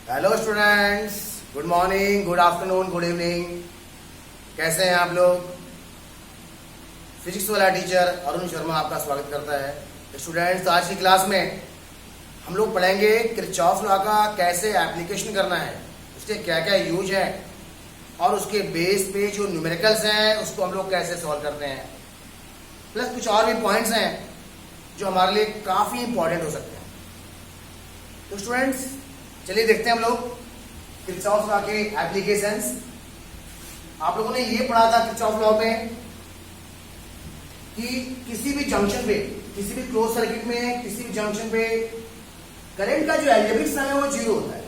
Hello students, good morning, good afternoon, good evening. कैसे हैं आप लोग? फिजिक्स वाला टीचर अरुण शर्मा आपका स्वागत करता है। स्टूडेंट्स, तो आज की क्लास में हम लोग पढ़ेंगे किरचॉफ लॉ का कैसे एप्लीकेशन करना है, उसके क्या क्या यूज है और उसके बेस पे जो न्यूमेरिकल्स हैं उसको हम लोग कैसे सॉल्व करते हैं, प्लस कुछ और भी पॉइंट्स हैं जो हमारे लिए काफ़ी इंपॉर्टेंट हो सकते हैं। तो स्टूडेंट्स, चलिए देखते हैं हम लोग किरचॉफ लॉ के एप्लीकेशंस। आप लोगों ने ये पढ़ा था किरचॉफ लॉ में कि किसी भी जंक्शन पे, किसी भी क्लोज सर्किट में, किसी भी जंक्शन पे करंट का जो अलजेब्रिक सम है वो जीरो होता है।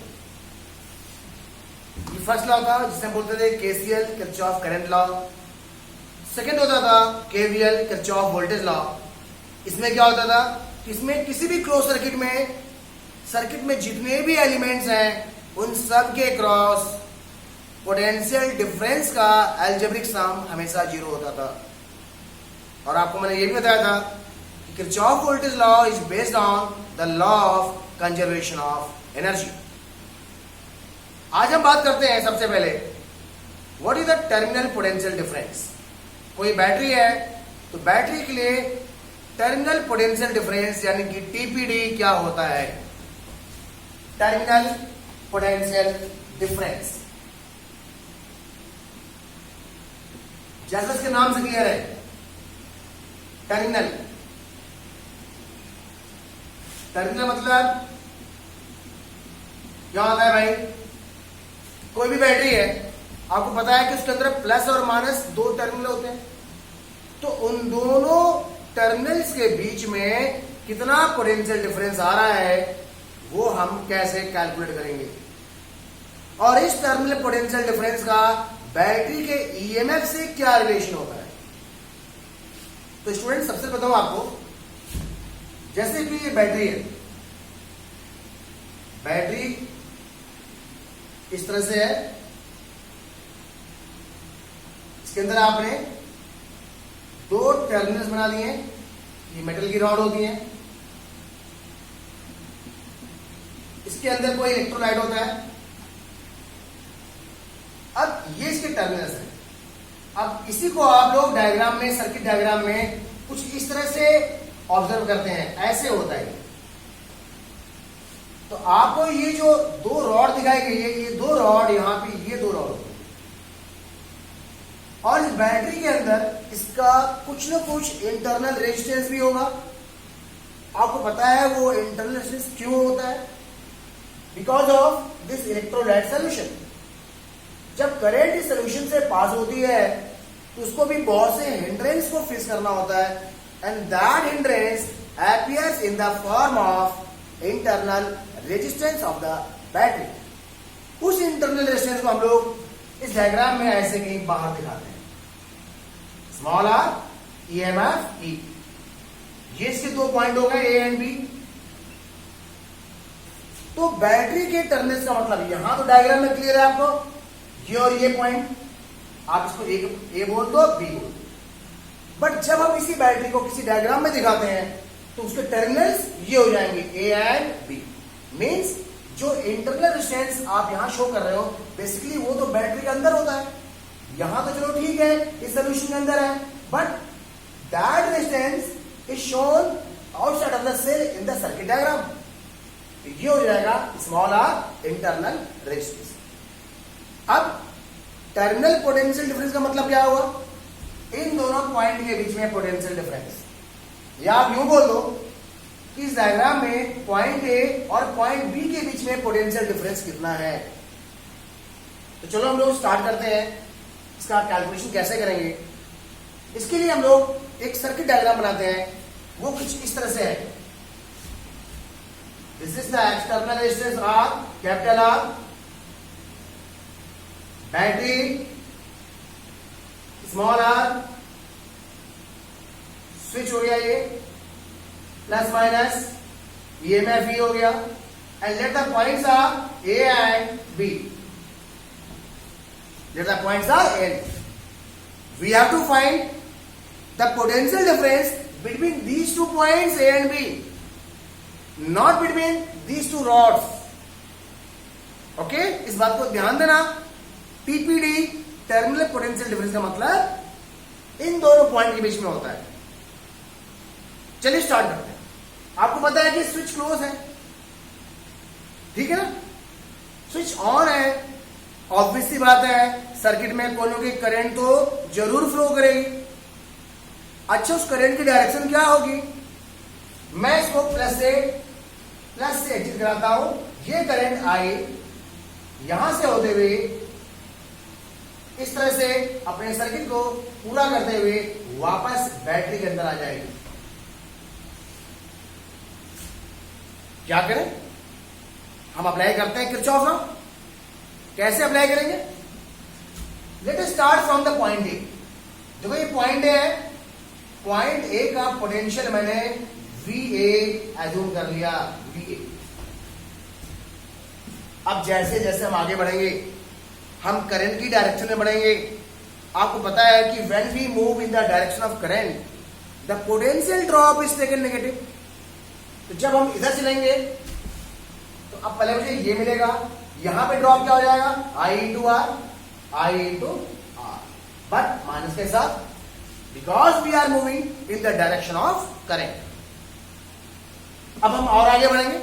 ये फर्स्ट लॉ था जिसे हम बोलते थे KCL, Kirchhoff current law. Second होता था केवीएल, किरचॉफ वोल्टेज लॉ। इसमें क्या होता था कि इसमें किसी भी क्लोज सर्किट में जितने भी एलिमेंट्स हैं उन सब के क्रॉस पोटेंशियल डिफरेंस का अलजेब्रिक सम हमेशा जीरो होता था। और आपको मैंने ये भी बताया था कि Kirchhoff voltage law is based on the law of conservation of energy. आज हम बात करते हैं सबसे पहले what is the terminal potential difference. कोई बैटरी है तो बैटरी के लिए टर्मिनल पोटेंशियल डिफरेंस यानी कि टीपीडी क्या होता है? टर्मिनल पोटेंशियल डिफरेंस, जैसा इसके नाम से क्लियर है, टर्मिनल मतलब क्या होता है भाई? कोई भी बैटरी है, आपको पता है कि उसके अंदर प्लस और माइनस दो टर्मिनल होते हैं, तो उन दोनों टर्मिनल्स के बीच में कितना पोटेंशियल डिफरेंस आ रहा है वो हम कैसे कैलकुलेट करेंगे। और इस टर्मिनल पोटेंशियल डिफरेंस का बैटरी के ईएमएफ से क्या रिलेशन होता है? तो स्टूडेंट, सबसे बताऊं आपको, जैसे कि ये बैटरी है, बैटरी इस तरह से है, इसके अंदर आपने दो टर्मिनल्स बना दिए, ये मेटल की रॉड होती है, इसके अंदर कोई इलेक्ट्रोलाइट होता है। अब ये इसके टर्मिनल्स हैं। अब इसी को आप लोग डायग्राम में, सर्किट डायग्राम में कुछ इस तरह से ऑब्जर्व करते हैं, ऐसे होता है। तो आपको ये जो दो रॉड दिखाई गई है, ये दो रॉड, यहां पे ये दो रॉड होती है, और इस बैटरी के अंदर इसका कुछ ना कुछ इंटरनल रेजिस्टेंस भी होगा। आपको पता है वो इंटरनल रेजिस्टेंस क्यों होता है? Because of this electrolyte solution. जब करंट इस सोल्यूशन से पास होती है तो उसको भी बहुत से हिंड्रेंस को फेस करना होता है, and that hindrance appears in the form of internal resistance of the battery. उस इंटरनल रेजिस्टेंस को हम लोग इस डायग्राम में ऐसे कहीं बाहर दिखाते हैं, स्मॉल आर, ईएमएफ ई। ये इसके दो पॉइंट हो गए, ए एंड बी। तो बैटरी के टर्मिनल्स का मतलब यहां तो डायग्राम में क्लियर है आपको, ये और ये पॉइंट, आप इसको ए बोल दो, बी बोल दो। बट जब हम इसी बैटरी को किसी डायग्राम में दिखाते हैं तो उसके टर्मिनल्स ये हो जाएंगे, ए एंड बी। मींस जो इंटरनल रेजिस्टेंस आप यहां शो कर रहे हो, बेसिकली वो तो बैटरी के अंदर होता है। यहां तो चलो ठीक है, इस सोल्यूशन के अंदर है, but that resistance is shown outside of the cell in the circuit diagram. ये हो जाएगा स्मॉल आर, इंटरनल रेजिस्टेंस। अब टर्मिनल पोटेंशियल डिफरेंस का मतलब क्या हुआ? इन दोनों पॉइंट के बीच में पोटेंशियल डिफरेंस। या आप यूं बोल दो कि इस डायग्राम में पॉइंट ए और पॉइंट बी के बीच में पोटेंशियल डिफरेंस कितना है। तो चलो हम लोग स्टार्ट करते हैं, इसका कैलकुलेशन कैसे करेंगे। इसके लिए हम लोग एक सर्किट डायग्राम बनाते हैं, वो कुछ इस तरह से है। This is the external resistance R, capital R, battery, small r, switch हो गया ये, प्लस माइनस, EMF E हो गया, and let the points are A and B. Let the points are A and B. We have to find the potential difference between these two points A and B. Not between these two rods. बात को ध्यान देना, TPD terminal potential difference का मतलब इन दोनों point के बीच में होता है। चलिए स्टार्ट करते हैं। आपको पता है कि स्विच क्लोज है, ठीक है ना, स्विच ऑन है, ऑब्वियस सी बात है सर्किट में कोई ना कोई करंट तो जरूर फ्लो करेगी। अच्छा, उस करंट की डायरेक्शन क्या होगी? मैं इसको प्लस से एग्जिट कराता हूं। ये करंट आई यहां से होते हुए इस तरह से अपने सर्किट को पूरा करते हुए वापस बैटरी के अंदर आ जाएगी। क्या करें? हम अप्लाई करते हैं किरचॉफ लॉ। कैसे अप्लाई करेंगे? Let us start from the point A. देखो ये पॉइंट ए है, पॉइंट ए का पोटेंशियल मैंने VA एज्यूम कर लिया, VA। अब जैसे जैसे हम आगे बढ़ेंगे हम करंट की डायरेक्शन में बढ़ेंगे। आपको पता है कि when we move in the direction of current the potential drop is taken negative. तो जब हम इधर चलेंगे तो अब पहले मुझे ये मिलेगा, यहां पे ड्रॉप क्या हो जाएगा? I into R, but minus के साथ, because we are moving in the direction of current. अब हम और आगे बढ़ेंगे,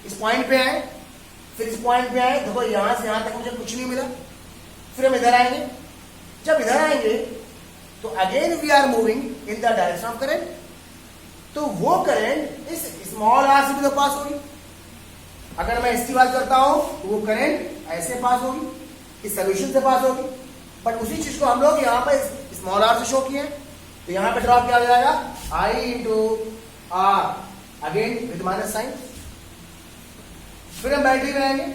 इस पॉइंट पे आए, फिर इस पॉइंट पे आए। देखो यहां से यहां तक मुझे कुछ नहीं मिला, फिर हम इधर आएंगे। जब इधर आएंगे तो again we are moving in the direction of current. तो वो करंट इस स्मॉल आर से भी तो पास होगी। अगर मैं इसकी बात करता हूं तो वो करंट ऐसे पास होगी, इस सोल्यूशन से पास होगी। बट उसी चीज को हम लोग यहां पर स्मॉल आर से शो किए, तो यहां पे ड्रॉप क्या हो जाएगा? I into R, again with minus sign. फिर हम बैटरी में आएंगे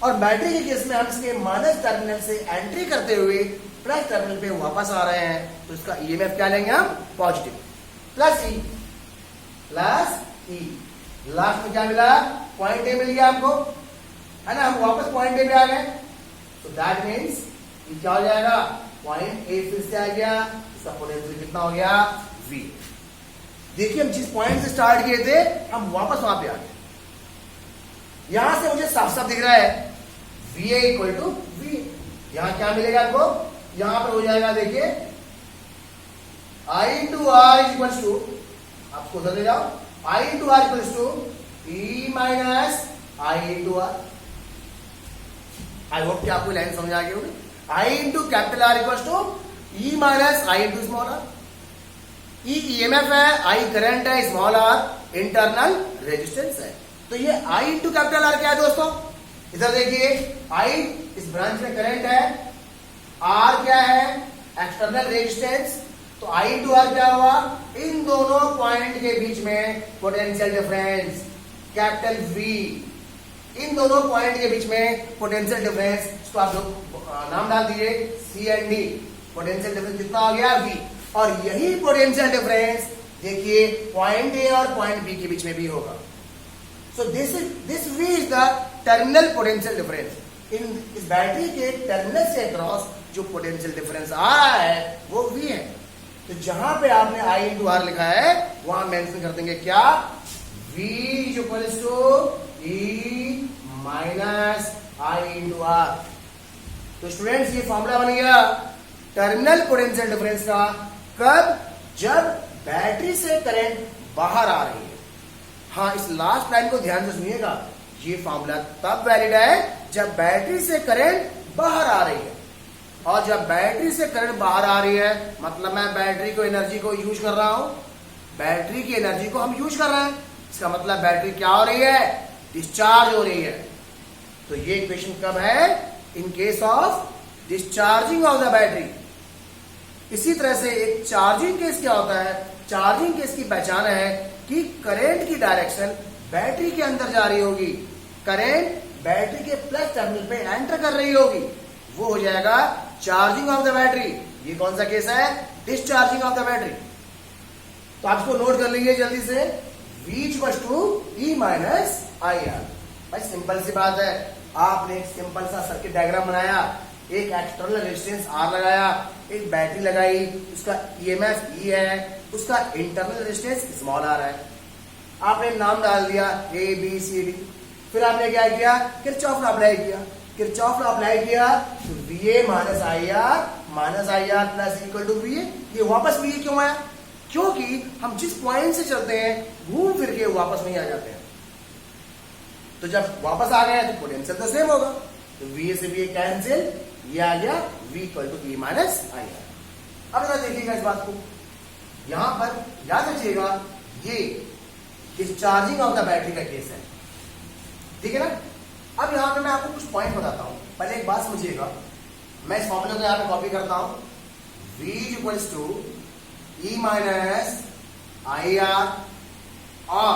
और बैटरी के केस में हम इसके माइनस टर्मिनल से एंट्री करते हुए प्लस टर्मिनल पे वापस आ रहे हैं, तो इसका ईएमएफ क्या लेंगे हम? पॉजिटिव, प्लस ई। लास्ट में क्या मिला? पॉइंट ए मिल गया आपको, है ना। हम वापस पॉइंट ए पे आ गए, तो दैट मीन्स ये क्या हो जाएगा? पॉइंट ए फिर से आ गया, इसका पोटेंशियल कितना हो गया? V। देखिए हम जिस पॉइंट से स्टार्ट किए थे हम वापस वहां पे आ गए। यहां से मुझे साफ साफ दिख रहा है VA इक्वल टू V। यहां क्या मिलेगा आपको? यहां पर हो जाएगा, देखिए I into R is equals to, आपको उधर ले जाओ, I into R equals to E minus I into R। I hope कि आपको लाइन समझ आ गई होगी। I into capital R equals to E minus I into small r। E EMF है, I करंट है, स्मॉल r इंटरनल रेजिस्टेंस है। तो ये I into कैपिटल R क्या है दोस्तों? इधर देखिए, I इस ब्रांच में करंट है, R क्या है? External resistance. तो I into R क्या हुआ? इन दोनों पॉइंट के बीच में पोटेंशियल डिफरेंस कैपिटल V। इन दोनों पॉइंट के बीच में पोटेंशियल डिफरेंस, इसको आप लोग नाम डाल दीजिए C and D। Potential difference कितना हो गया? V। और यही पोटेंशियल डिफरेंस देखिए पॉइंट ए और पॉइंट बी के बीच में भी होगा। So this V is the terminal potential difference. इस बैटरी के टर्मिनल से अक्रॉस जो पोटेंशियल डिफरेंस आ रहा है वो V है। तो जहां पे आपने I into R लिखा है वहां मेंशन कर देंगे क्या? V is equals to E minus I into R। तो स्टूडेंट्स ये फॉर्मूला बन गया टर्मिनल पोटेंशियल डिफरेंस का। कब? जब बैटरी से करंट बाहर आ रही है। हाँ, इस लास्ट लाइन को ध्यान से सुनिएगा, ये फॉर्मूला तब वैलिड है जब बैटरी से करंट बाहर आ रही है। और जब बैटरी से करंट बाहर आ रही है मतलब मैं बैटरी को एनर्जी को यूज कर रहा हूं, बैटरी की एनर्जी को हम यूज कर रहे हैं, इसका मतलब बैटरी क्या हो रही है? डिस्चार्ज हो रही है। तो ये इक्वेशन कब है? In case of discharging of the battery. इसी तरह से एक चार्जिंग केस क्या होता है? चार्जिंग केस की पहचान है कि करंट की डायरेक्शन बैटरी के अंदर जा रही होगी, करंट बैटरी के प्लस टर्मिनल पे एंटर कर रही होगी, वो हो जाएगा चार्जिंग ऑफ द बैटरी। ये कौन सा केस है? Discharging of the battery. तो आपको नोट कर लीजिए जल्दी से, V equals to E minus IR। भाई सिंपल सी बात है, आपने एक सिंपल सा सर्किट डायग्राम बनाया, एक एक्सटर्नल रेजिस्टेंस R लगाया, एक बैटरी लगाई, उसका EMF E है, उसका इंटरनल रेजिस्टेंस स्मॉल r है। आपने नाम डाल दिया A B C D। फिर आपने क्या किया, किरचॉफ लॉ अप्लाई किया। किरचॉफ लॉ अप्लाई किया तो VA minus I R plus equal to VA। ये वापस VA क्यों आया? क्योंकि हम जिस पॉइंट से चलते हैं घूम फिर के वापस नहीं आ जाते हैं। तो जब वापस आ गए तो पोटेंशियल तो सेम होगा, तो VA से VA कैंसिल, ये आ गया V equal to E minus I R. अब जरा देखिएगा इस बात को, यहां पर याद रखिएगा ये डिस्चार्जिंग ऑफ द बैटरी का केस है, ठीक है ना। अब यहां पे मैं आपको कुछ पॉइंट बताता हूं, पहले एक बात समझिएगा। मैं इस फॉर्मूले को यहां पे कॉपी करता हूं, V equals to E minus I R, और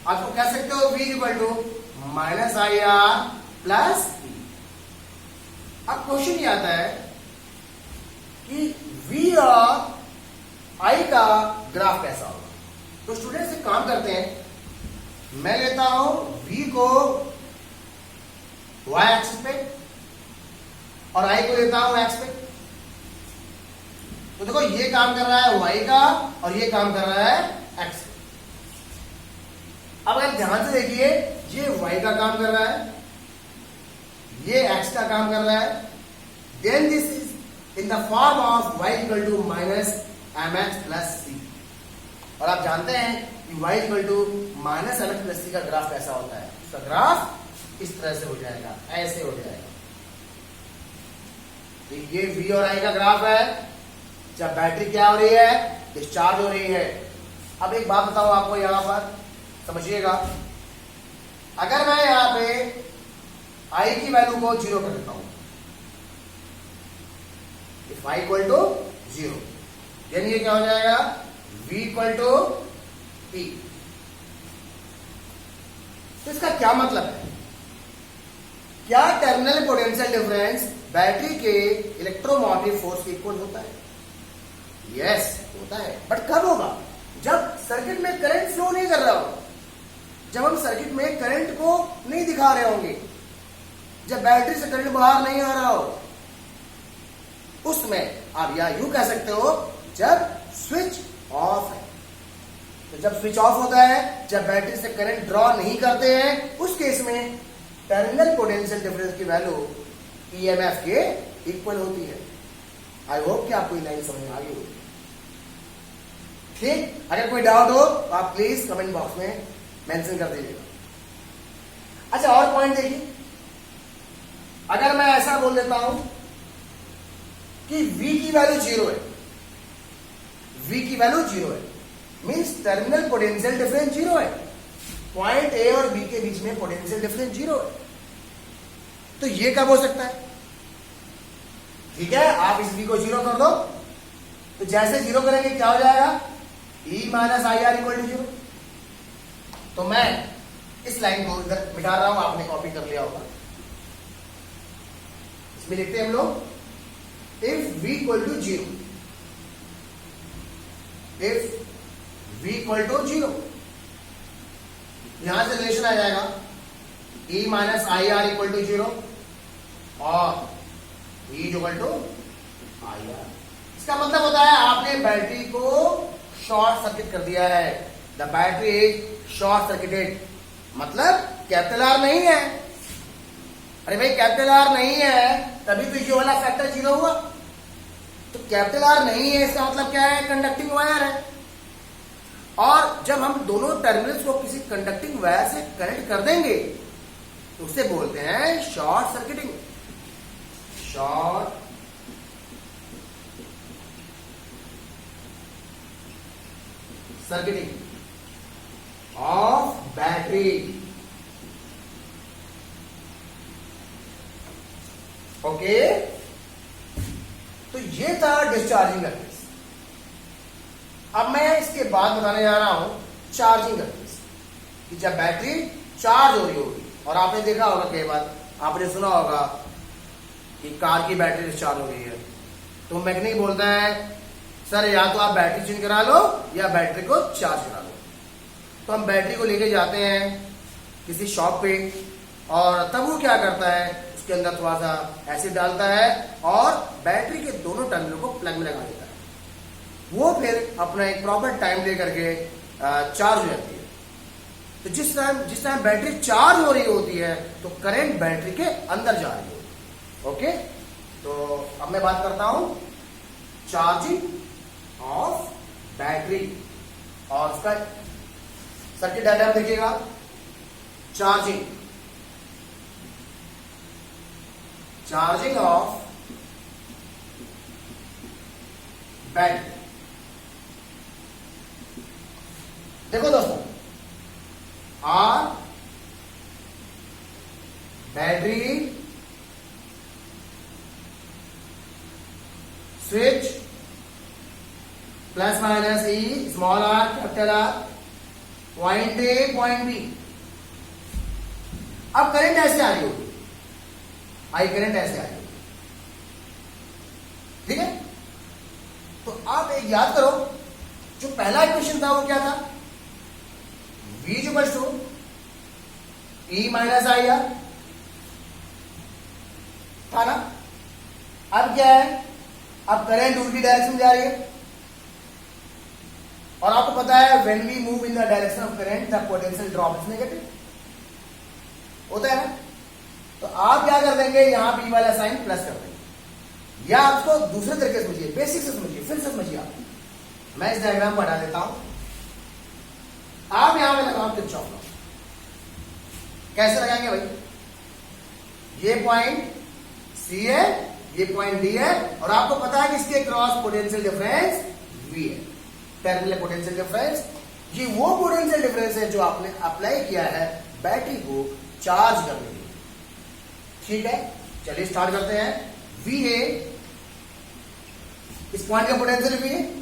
आपको कह सकते हो V equal to minus I R plus E। अब क्वेश्चन ये आता है कि V और I का ग्राफ कैसा होगा। तो स्टूडेंट्स एक काम करते हैं, मैं लेता हूं V को y एक्सिस पे और I को लेता हूं x पे। तो देखो ये काम कर रहा है y का और ये काम कर रहा है x का। अब अगर ध्यान से देखिए, ये y का काम कर रहा है, ये x का काम कर रहा है, then this is in the form of y equal to minus mx plus c। और आप जानते हैं कि y equal to minus mx plus c का ग्राफ कैसा होता है। उसका ग्राफ इस तरह से हो जाएगा, ऐसे हो जाएगा। तो ये V और I का ग्राफ है जब बैटरी क्या हो रही है, डिस्चार्ज हो रही है। अब एक बात बताऊं आपको, यहां पर समझिएगा, अगर मैं यहां पे I की वैल्यू को 0 कर देता हूं, इफ I इक्वल टू 0, यानी ये क्या हो जाएगा, V इक्वल टू E। तो इसका क्या मतलब है? क्या टर्मिनल पोटेंशियल डिफरेंस बैटरी के इलेक्ट्रोमोटिव फोर्स के इक्वल होता है? यस, होता है। बट कब होगा? जब सर्किट में करंट फ्लो नहीं कर रहा हो, जब हम सर्किट में करंट को नहीं दिखा रहे होंगे, जब बैटरी से करंट बाहर नहीं आ रहा हो, उसमें आप या यूं कह सकते हो जब स्विच ऑफ है। तो जब स्विच ऑफ होता है, जब बैटरी से करंट ड्रॉ नहीं करते हैं, उस केस में टर्मिनल पोटेंशियल डिफरेंस की वैल्यू EMF के इक्वल होती है। आई होप कि आपको ये लाइन समझ में आ गई होगी। ठीक, अगर कोई डाउट हो तो आप प्लीज कमेंट बॉक्स में मेंशन कर दीजिएगा। अच्छा, और पॉइंट देखिए, अगर मैं ऐसा बोल देता हूं कि V की वैल्यू 0 है, V की वैल्यू 0 है, मींस टर्मिनल पोटेंशियल डिफरेंस 0 है। पॉइंट A और B के बीच में पोटेंशियल डिफरेंस 0 है। तो ये कब हो सकता है? ठीक है, आप इस V को 0 कर दो, तो जैसे 0 करेंगे क्या हो जाएगा, E minus I R equal to 0। तो मैं इस लाइन को इधर मिटा रहा हूं, आपने कॉपी कर लिया होगा। इसमें लिखते हैं हम लोग, if V equal to 0, if V equal to 0, यहां से रिलेशन आ जाएगा E minus I R equal to 0 और E equal to I R. इसका मतलब होता है आपने बैटरी को शॉर्ट सर्किट कर दिया है। The battery is short circuited, मतलब कैपिटल R नहीं है। अरे भाई कैपिटल R नहीं है तभी तो ये वाला फैक्टर 0 हुआ। तो कैपिटल R नहीं है, इसका मतलब क्या है, कंडक्टिंग वायर है। और जब हम दोनों टर्मिनल्स को किसी कंडक्टिंग वायर से कनेक्ट कर देंगे तो उसे बोलते हैं short circuiting. Short circuiting of battery. Okay, तो ये था डिस्चार्जिंग का केस। अब मैं इसके बाद बताने जा रहा हूं चार्जिंग का केस, कि जब बैटरी चार्ज हो रही होगी, और आपने देखा होगा कई बार, आपने सुना होगा कि कार की बैटरी डिस्चार्ज हो रही है, तो मैकेनिक बोलता है सर या तो आप बैटरी चेंज करा लो या बैटरी को चार्ज करा लो। तो हम बैटरी को लेके जाते हैं किसी शॉप पे, और तब वो क्या करता है, उसके अंदर थोड़ा सा एसिड डालता है और बैटरी के दोनों टर्मिनल को प्लग में लगा देता है। वो फिर अपना एक प्रॉपर टाइम ले करके चार्ज हो जाती है। तो जिस टाइम बैटरी चार्ज हो रही होती है तो करंट बैटरी के अंदर जा रही होती है। ओके, तो अब मैं बात करता हूं चार्जिंग ऑफ बैटरी, और उसका सर्किट डायग्राम देखिएगा। Charging of battery. देखो दोस्तों, R battery switch plus minus E small R capital R, point A point B. अब करंट ऐसे आ रही होगी, आई करंट ऐसे आ रही होगी, ठीक है। तो आप एक याद करो, जो पहला इक्वेशन था वो क्या था, V equals to E minus I R था ना। अब क्या है, अब करंट उल्टी डायरेक्शन में जा रही है, और आपको पता है when we move in the direction of current the potential drop is negative, होता है ना। तो आप क्या कर देंगे, यहां P वाला साइन प्लस कर देंगे, या आपको दूसरे तरीके से समझिए, बेसिक से समझिए, फिर से समझिए आप। मैं इस डायग्राम को हटा देता हूं, आप यहां पे लगाओ किरचॉफ लॉ। कैसे लगाएंगे भाई, ये पॉइंट सी है, ये पॉइंट डी है, और आपको पता है कि इसके क्रॉस पोटेंशियल डिफरेंस V है, टर्मिनल पोटेंशियल डिफरेंस। ये वो पोटेंशियल डिफरेंस है जो आपने अप्लाई किया है बैटरी को चार्ज करने के लिए, ठीक है। चलिए स्टार्ट करते हैं। V है, इस पॉइंट का पोटेंशियल V है,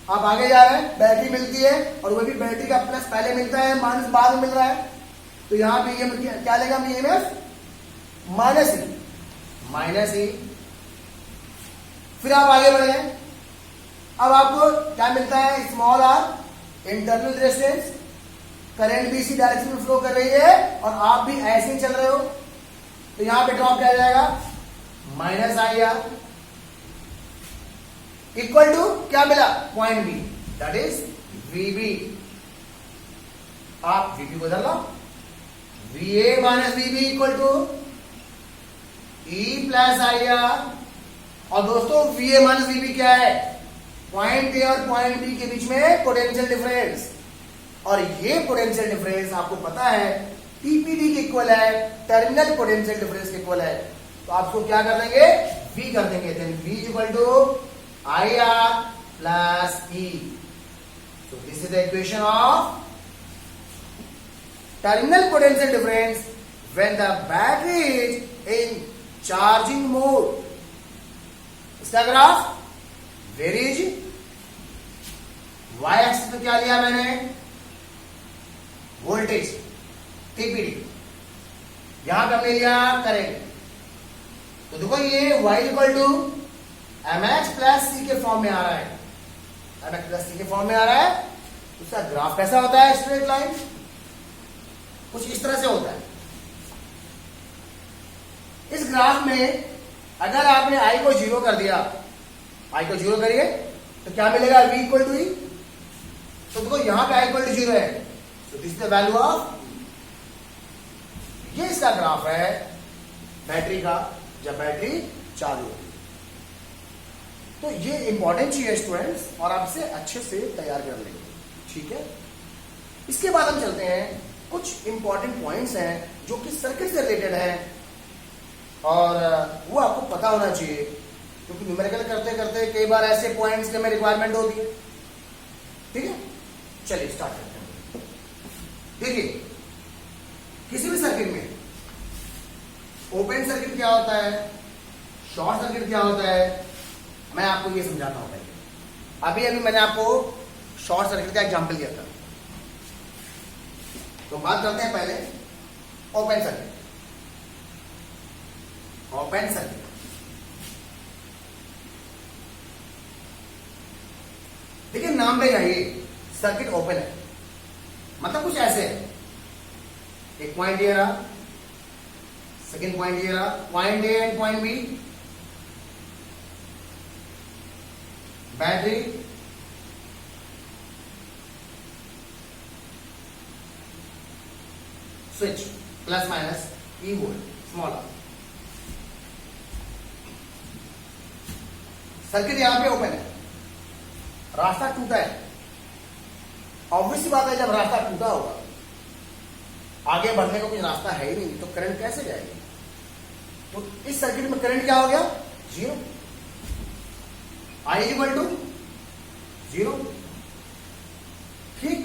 आप आगे जा रहे हैं, बैटरी मिलती है, और वो भी बैटरी का प्लस पहले मिलता है, माइनस बाद में मिल रहा है, तो यहां पे ये क्या लेगा, ईएमएफ माइनस ई। फिर आप आगे बढ़े, अब आपको क्या मिलता है, small are internal resistance, current भी इसी डायरेक्शन में फ्लो कर रही है, और आप भी ऐसे ही चल रहे हो, तो यहां पे ड्रॉप क्या आ जाएगा, minus I R equal to क्या मिला, point B, that is VB. आप वीबी को डाल लो, VA minus VB equal to E plus I R. और दोस्तों वीए माइनस वीबी क्या है, पॉइंट ए और पॉइंट बी के बीच में पोटेंशियल डिफरेंस, और ये पोटेंशियल डिफरेंस आपको पता है टीपीडी के इक्वल है, टर्मिनल पोटेंशियल डिफरेंस के इक्वल है। तो आपको क्या कर देंगे, वी कर देंगे, then V equal to IR plus E. So this is the equation of terminal potential difference when the battery is in charging mode. इसका graph where is y axis पे क्या लिया मैंने, वोल्टेज TPD, यहां पे हमने लिया करंट। तो देखो ये y equal to mx plus C के फॉर्म में आ रहा है, mx प्लस सी के फॉर्म में आ रहा है। उसका ग्राफ कैसा होता है, स्ट्रेट लाइन, कुछ इस तरह से होता है। इस ग्राफ में अगर आपने i को 0 कर दिया, i को 0 करिए तो क्या मिलेगा, v इक्वल टू ई। तो देखो यहां पे i इक्वल टू 0 है, तो this is the value of, ये इसका ग्राफ है बैटरी का जब बैटरी चार्ज होती है। तो ये इंपॉर्टेंट चीज है स्टूडेंट्स, और आप इसे अच्छे से तैयार कर लेंगे, ठीक है। इसके बाद हम चलते हैं, कुछ इंपॉर्टेंट पॉइंट्स हैं जो कि सर्किट से रिलेटेड है, और वो आपको पता होना चाहिए, क्योंकि न्यूमेरिकल करते करते कई बार ऐसे पॉइंट्स की हमें रिक्वायरमेंट होती है, ठीक है। चलिए स्टार्ट करते हैं। देखिए, किसी भी सर्किट में ओपन सर्किट क्या होता है, शॉर्ट सर्किट क्या होता है, मैं आपको ये समझाता हूं पहले। अभी मैंने आपको शॉर्ट सर्किट का एग्जांपल दिया था, तो बात करते हैं पहले ओपन सर्किट। ओपन सर्किट देखिए, नाम पे जाइए, सर्किट ओपन है, मतलब कुछ ऐसे है, एक पॉइंट ये रहा, सेकेंड पॉइंट ये रहा, point A and point B, battery, switch plus minus E volt small r. Circuit यहां पे ओपन है, रास्ता टूटा है। ऑब्वियस बात है, जब रास्ता टूटा होगा, आगे बढ़ने को कोई रास्ता है ही नहीं, तो करंट कैसे जाएगी? तो इस सर्किट में करंट क्या हो गया? Zero. I equal to zero. ठीक।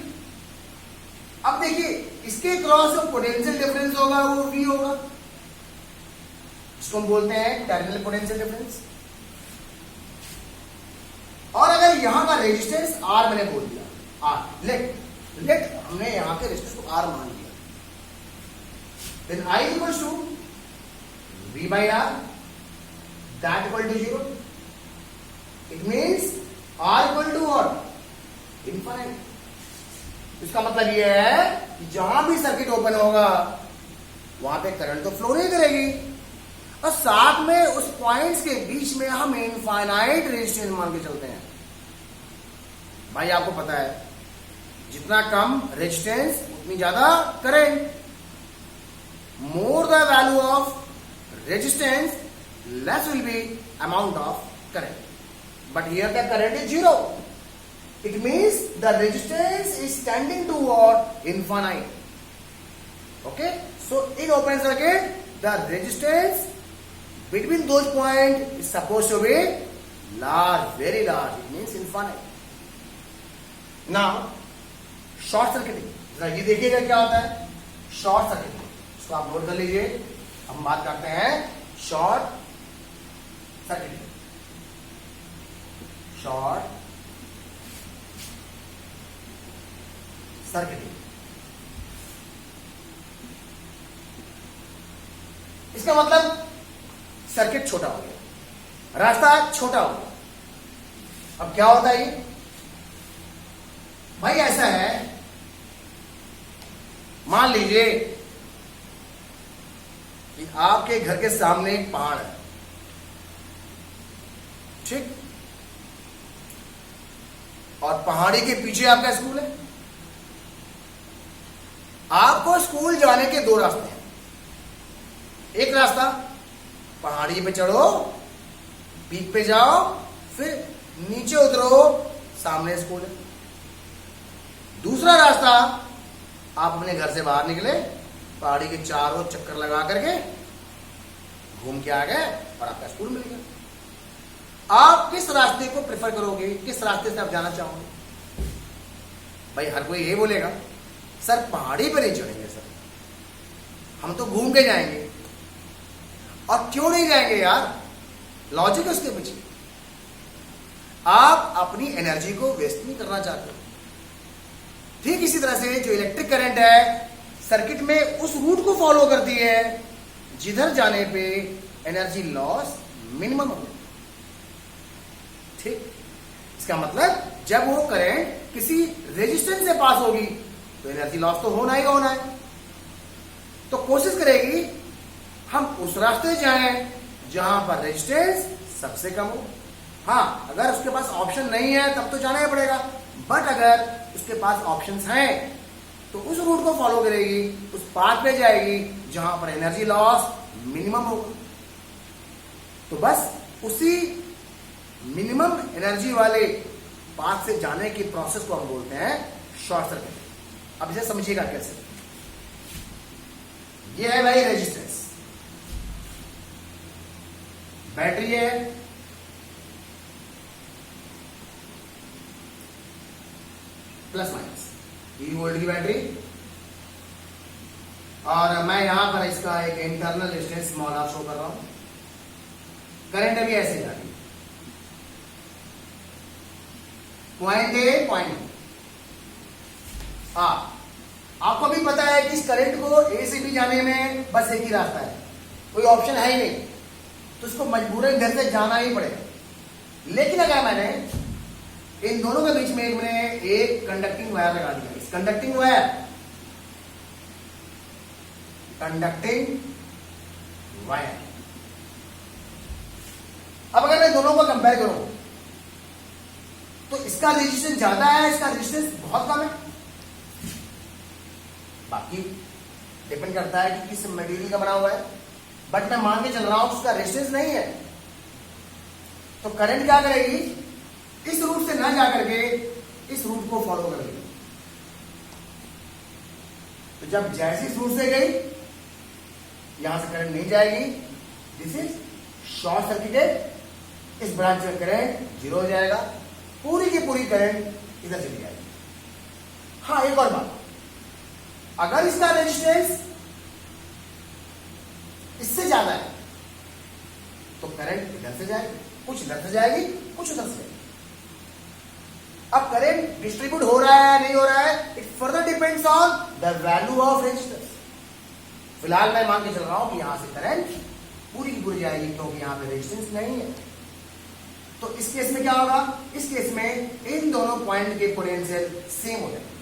अब देखिए, इसके क्रॉस जो पोटेंशियल डिफरेंस होगा वो V होगा, इसको हम बोलते हैं टर्मिनल पोटेंशियल डिफरेंस। और अगर यहां का रेजिस्टेंस R मैंने बोल दिया, R लेट हमने यहां के रेजिस्टेंस को R मान लिया, then I equal to V by R, that equal to zero. It means R equal to what? Infinite. इसका मतलब यह है कि जहां भी सर्किट ओपन होगा वहां पे करंट तो फ्लो नहीं करेगी, और साथ में उस पॉइंट्स के बीच में हम इनफाइनाइट रेजिस्टेंस मान के चलते हैं। भाई आपको पता है, जितना कम रेजिस्टेंस उतनी ज्यादा current. More the value of resistance, less will be amount of current. But here the current is zero. It means the resistance is tending toward infinite. Okay? So in open circuit, the resistance between those points is supposed to be large, very large. It means infinite. Now, short circuiting. जरा ये देखिएगा क्या होता है short circuiting. इसको आप note कर लीजिए। हम बात करते हैं शॉर्ट सर्किटिंग। शॉर्ट सर्किटिंग, इसका मतलब सर्किट छोटा हो गया, रास्ता छोटा हो गया। अब क्या होता है ये? भाई ऐसा है, मान लीजिए कि आपके घर के सामने एक पहाड़ है, ठीक, और पहाड़ी के पीछे आपका स्कूल है। आपको स्कूल जाने के दो रास्ते हैं। एक रास्ता पहाड़ी पे चढ़ो, पीक पे जाओ, फिर नीचे उतरो, सामने स्कूल है। दूसरा रास्ता, आप अपने घर से बाहर निकले, पहाड़ी के चारों चक्कर लगा करके घूम के आ गए और आपका स्कूल मिल गया। आप किस रास्ते को प्रेफर करोगे? किस रास्ते से आप जाना चाहोगे? भाई हर कोई ये बोलेगा, सर पहाड़ी पर नहीं चढ़ेंगे सर, हम तो घूम के जाएंगे। और क्यों नहीं जाएंगे यार? लॉजिक है उसके पीछे। आप अपनी एनर्जी को वेस्ट नहीं करना चाहते। ठीक इसी तरह से जो इलेक्ट्रिक करंट है, सर्किट में उस रूट को फॉलो करती है जिधर जाने पे एनर्जी लॉस मिनिमम हो। ठीक, इसका मतलब जब वो करंट किसी रेजिस्टेंस से पास होगी तो एनर्जी लॉस तो होना ही होना है। तो कोशिश करेगी हम उस रास्ते जाएं जहां पर रेजिस्टेंस सबसे कम हो। हाँ, अगर उसके पास ऑप्शन नहीं है तब तो जाना ही पड़ेगा, बट अगर उसके पास ऑप्शंस हैं तो उस रूट को फॉलो करेगी, उस पाथ पे जाएगी जहां पर एनर्जी लॉस मिनिमम होगा। तो बस उसी मिनिमम एनर्जी वाले पाथ से जाने की प्रोसेस को हम बोलते हैं शॉर्ट सर्किट। अब इसे समझिएगा कैसे। ये है भाई रेजिस्टेंस, बैटरी है, प्लस माइनस 3 वोल्ट की बैटरी, और मैं यहां पर इसका एक internal resistance small r show कर रहा हूं। करंट अभी ऐसे जा रही है, पॉइंट ए पॉइंट आपको भी पता है कि इस करंट को ए से भी जाने में बस एक ही रास्ता है, कोई ऑप्शन है ही नहीं, तो इसको मजबूरन घर से जाना ही पड़ेगा। लेकिन अगर मैंने इन दोनों के बीच में एक कंडक्टिंग वायर लगा दिया, इस कंडक्टिंग वायर अब अगर मैं दोनों को कंपेयर करूं तो इसका रेजिस्टेंस ज्यादा है, इसका रेजिस्टेंस बहुत कम है। बाकी डिपेंड करता है कि किस मटेरियल का बना हुआ है, बट मैं मान के चल रहा हूं उसका रेजिस्टेंस नहीं है, तो करंट क्या करेगी, इस रूट से ना जा करके इस रूट को फॉलो करेगी। तो जब जैसी इस रूट से गई, यहां से करंट नहीं जाएगी, दिस इज शॉर्ट सर्किटेड, इस ब्रांच में करंट जीरो हो जाएगा, पूरी की पूरी करंट इधर चली जाएगी। हाँ, एक और बात, अगर इसका रेजिस्टेंस इससे ज्यादा है तो करंट इधर से जाएगी, कुछ इधर से जाएगी, कुछ उधर से जाएगी। अब करंट डिस्ट्रीब्यूट हो रहा है नहीं हो रहा है, it further depends on the value of resistance. फिलहाल मैं मान के चल रहा हूं कि यहां से करंट पूरी की पूरी जाएगी क्योंकि यहां पे रेजिस्टेंस नहीं है। तो इस केस में क्या होगा, इस केस में इन दोनों पॉइंट के पोटेंशियल सेम हो जाएंगे।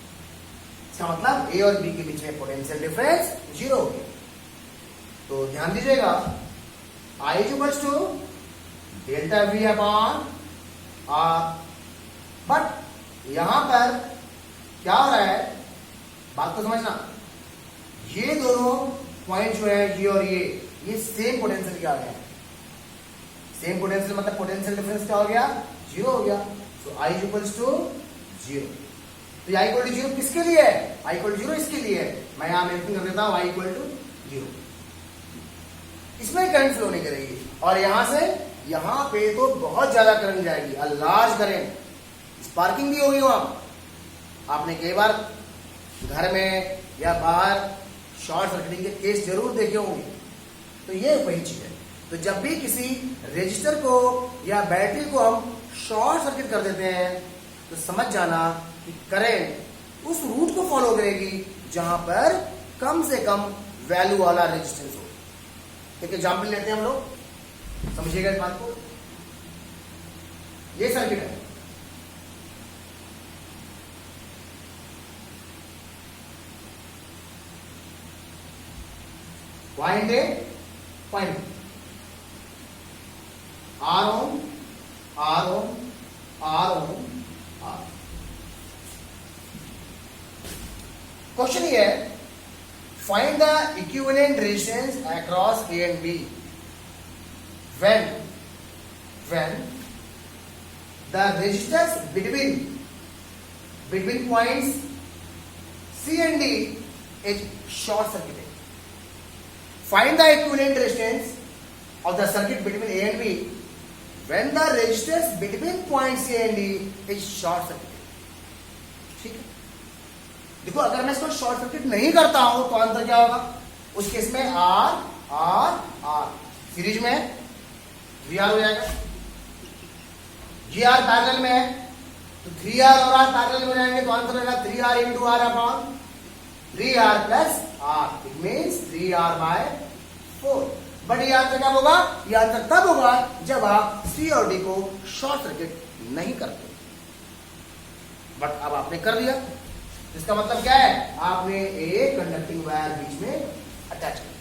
इसका मतलब ए और बी के बीच में पोटेंशियल डिफरेंस जीरो हो गया। तो ध्यान दीजिएगा, I equals to delta V upon R, but यहां पर क्या हो रहा है, बात को समझना, ये दोनों पॉइंट जो है ये और ये सेम पोटेंशियल क्या आ गया, सेम पोटेंशियल मतलब पोटेंशियल डिफरेंस क्या हो गया, जीरो हो गया। सो आई इक्वल्स टू जीरो। तो आई इक्वल टू जीरो किसके लिए है, आई इक्वल टू जीरो इसके लिए है। मैं यहां मेंशन कर देता हूं आई इक्वल टू जीरो। इसमें करंट फ्लो नहीं करेगी और यहां से यहां पे तो बहुत ज्यादा करंट जाएगी, अ लार्ज करंट, स्पार्किंग भी होगी वहां। आपने कई बार घर में या बाहर शॉर्ट सर्किटिंग के केस जरूर देखे होंगे। तो ये वही चीज है। तो जब भी किसी रजिस्टर को या बैटरी को हम शॉर्ट सर्किट कर देते हैं तो समझ जाना कि करंट उस रूट को फॉलो करेगी जहां पर कम से कम वैल्यू वाला रेजिस्टेंस हो। एक एग्जाम्पल लेते हैं हम लोग, समझिएगा इस बात को। ये सर्किट है, point A point R ohm R ohm R ohm R. Question ये है, find the equivalent resistance across A and B when the resistance between points C and D is short circuited. Find the equivalent resistance of the circuit between A and B when the resistance between points C and D is short circuited. ठीक है, देखो अगर मैं इसको short circuit नहीं करता हूं तो अंतर क्या होगा, उस केस में आर आर आर सीरीज में वी आर हो जाएगा, जी आर पैरेलल में है तो 3R और आर पैरेलल में हो जाएंगे तो आंसर रहेगा 3R into R upon 3R plus R, it means 3R by 4। But ये आंसर कब होगा, ये आंसर तब होगा जब आप सी और डी को शॉर्ट सर्किट नहीं करते। बट अब आपने कर दिया, इसका मतलब क्या है, आपने एक कंडक्टिंग वायर बीच में अटैच कर दिया।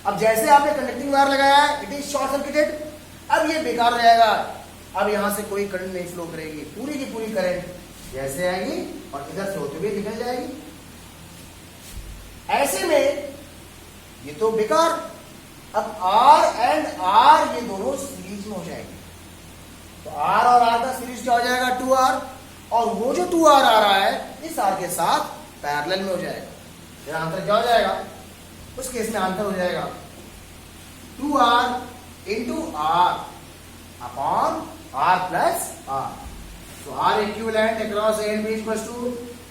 अब जैसे आपने कंडक्टिंग वायर लगाया है, इट इज शॉर्ट सर्किटेड, अब ये बेकार हो जाएगा। अब यहां से कोई करंट नहीं फ्लो करेगी, पूरी की पूरी करंट जैसे आएगी और इधर से होते हुए निकल जाएगी। ऐसे में ये तो बेकार। अब आर एंड आर ये दोनों सीरीज में हो जाएंगे, तो आर और आर का सीरीज क्या हो जाएगा, 2R, और वो जो 2R आ रहा है इस आर के साथ पैरेलल में हो जाएगा। फिर आंसर क्या हो जाएगा, उस केस में आंसर हो जाएगा 2R into R upon R plus R. तो R equivalent across A and B equals to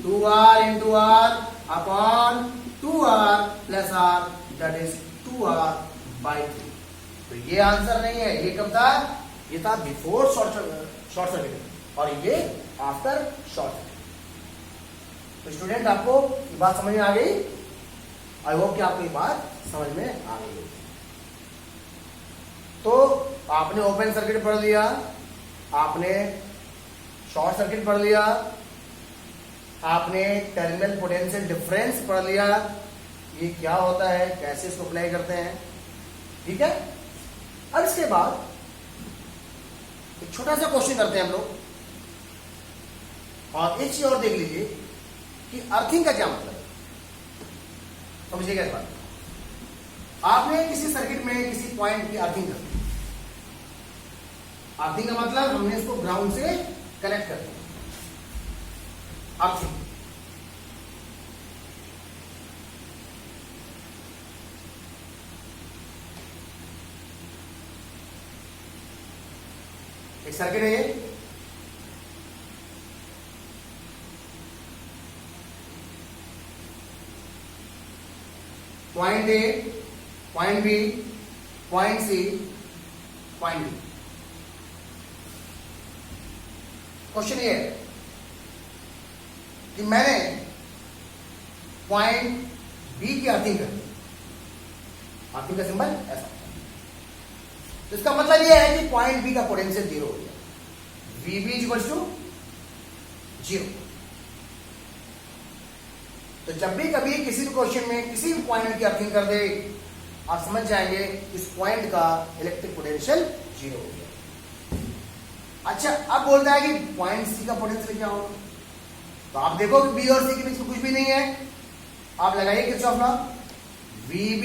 2R into R upon 2R plus R, that is 2R by 3। तो ये आंसर नहीं है, ये कब था, ये था बिफोर शॉर्ट सर्किट और ये आफ्टर शॉर्ट सर्किट। तो स्टूडेंट आपको ये बात समझ में आ गई, आई होप कि आपको ये बात समझ में आ गई। तो आपने ओपन सर्किट पढ़ लिया, आपने शॉर्ट सर्किट पढ़ लिया, आपने टर्मिनल पोटेंशियल डिफरेंस पढ़ लिया, ये क्या होता है, कैसे इसको अप्लाई करते हैं, ठीक है। अब इसके बाद एक छोटा सा क्वेश्चन करते हैं हम लोग, और एक चीज और देख लीजिए कि अर्थिंग का क्या मतलब है। समझिएगा इस बात। आपने किसी सर्किट में किसी पॉइंट की अर्थिंग कर दी। अर्थिंग का मतलब हमने इसको ग्राउंड से कनेक्ट कर दिया। अर्थिंग एक सर्किट है ये, point A, point B, point C, point D. Question ये है कि मैंने पॉइंट बी की अर्थिंग कर दी। अर्थिंग का सिंबल ऐसा, तो इसका मतलब यह है कि पॉइंट बी का पोटेंशियल 0 हो गया। VB equals to 0। तो जब भी कभी किसी भी क्वेश्चन में किसी भी पॉइंट की अर्थिंग कर दे, आप समझ जाएंगे इस पॉइंट का इलेक्ट्रिक पोटेंशियल 0 हो गया। अच्छा, अब बोलता है कि पॉइंट सी का पोटेंशियल क्या होगा। तो आप देखो कि बी और सी के बीच में कुछ भी नहीं है। आप लगाइए Kirchhoff law, VB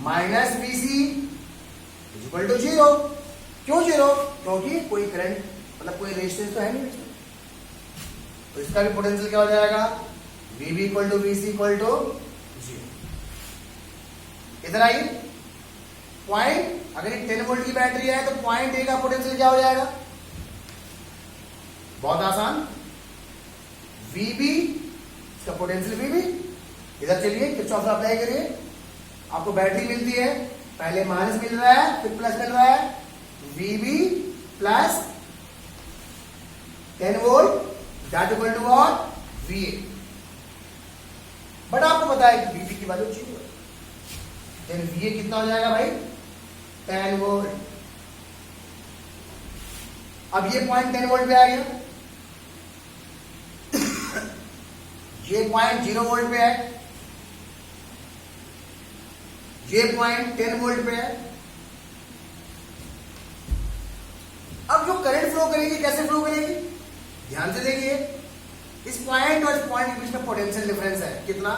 minus BC equal to 0। क्यों 0? क्योंकि कोई करंट मतलब कोई रेजिस्टेंस तो है नहीं इसमें। तो इसका भी पोटेंशियल क्या हो जाएगा, VB equal to BC equal to 0। इधर आइए, पॉइंट अगर ये 10 वोल्ट की बैटरी है तो पॉइंट ए का पोटेंशियल क्या हो जाएगा, बहुत आसान, VB इसका पोटेंशियल VB। इधर चलिए किरचॉफ लॉ अप्लाई करिए। आपको बैटरी मिलती है, पहले माइनस मिल रहा है फिर प्लस मिल रहा है, VB plus 10 volt that equal to what, VA। But आपको पता है कि VB की वैल्यू 0 है, देन VA कितना हो जाएगा भाई, 10 वोल्ट। अब ये पॉइंट 10 वोल्ट पे आ गया, ये पॉइंट 0 वोल्ट पे है, ये पॉइंट 10 वोल्ट पे है। अब जो करंट फ्लो करेगी कैसे फ्लो करेगी, ध्यान से देखिए। इस पॉइंट और इस पॉइंट के बीच में पोटेंशियल डिफरेंस है कितना,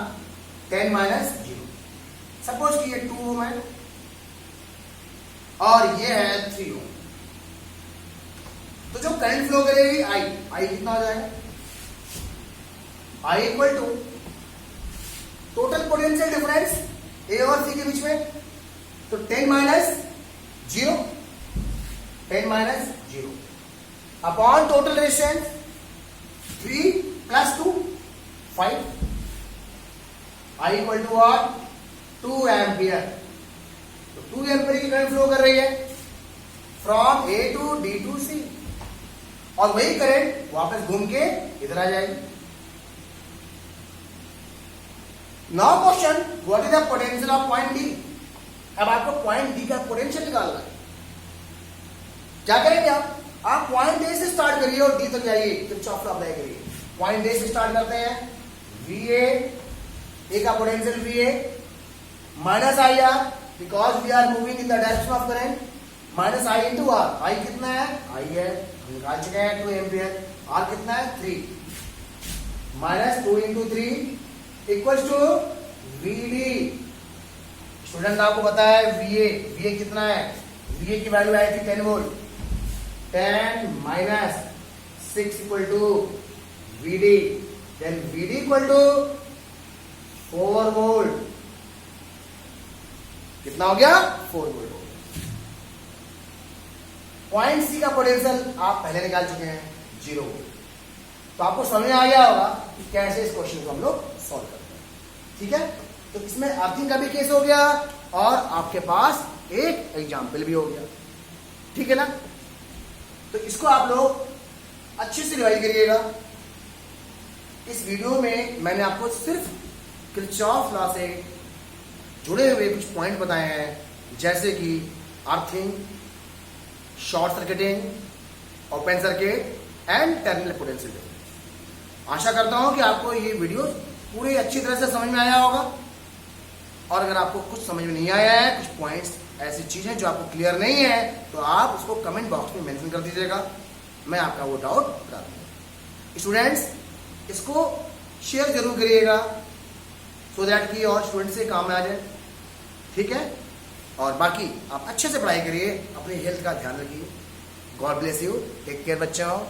10 माइनस 0। सपोज कि ये 2 ओम है और ये है 3 ओम। तो जो करंट फ्लो करेगी आई कितना हो जाएगा, I equal to total potential difference A और सी के बीच में, तो 10 minus 0, 10 minus 0 upon total resistance 3 plus 2 5। I equal to what, 2 ampere. तो 2 एम्पियर की करंट फ्लो कर रही है from A to D to C, और वही करंट वापस घूम के इधर आ जाएगी। Now question, what is the potential of point D. अब आपको पॉइंट डी का पोटेंशियल निकालना है। क्या करेंगे आप पॉइंट ए से स्टार्ट करिए और डी तक जाइए, किरचॉफ लॉ अप्लाई करिए। पॉइंट ए से स्टार्ट करते हैं, VA, ए का potential VA minus IR, because we are moving in the direction of current, minus I into R। I कितना है, I है, हम निकाल चुके हैं 2 एम्पियर। R कितना है, 3 minus 2 into 3 equals to VD। Student आपको पता है VA कितना है, VA की वैल्यू आई थी 10 volt, 10 minus 6 equal to VD, then VD equal to 4 volt. कितना हो गया, 4 वोल्ट हो गया। पॉइंट सी का पोटेंशियल आप पहले निकाल चुके हैं 0 वोल्ट। तो आपको समझ में आ गया होगा कि कैसे इस क्वेश्चन को हम लोग सॉल्व करते हैं। ठीक है, तो इसमें अर्थिंग का भी केस हो गया और आपके पास एक एग्जाम्पल भी हो गया। ठीक है ना, तो इसको आप लोग अच्छे से रिवाइज करिएगा। इस वीडियो में मैंने आपको सिर्फ किरचॉफ लॉ से जुड़े हुए कुछ पॉइंट बताए हैं, जैसे कि earthing, short circuiting, open circuit and terminal potential. आशा करता हूं कि आपको ये वीडियो पूरी अच्छी तरह से समझ में आया होगा, और अगर आपको कुछ समझ में नहीं आया है, कुछ पॉइंट्स ऐसी चीजें जो आपको क्लियर नहीं है, तो आप उसको कमेंट बॉक्स में मेंशन कर दीजिएगा, मैं आपका वो डाउट करा दूंगा। स्टूडेंट्स, इसको शेयर जरूर करिएगा सो दैट कि और स्टूडेंट से काम में आ जाए। ठीक है, और बाकी आप अच्छे से पढ़ाई करिए, अपनी हेल्थ का ध्यान रखिए। God bless you, take care बच्चा हो।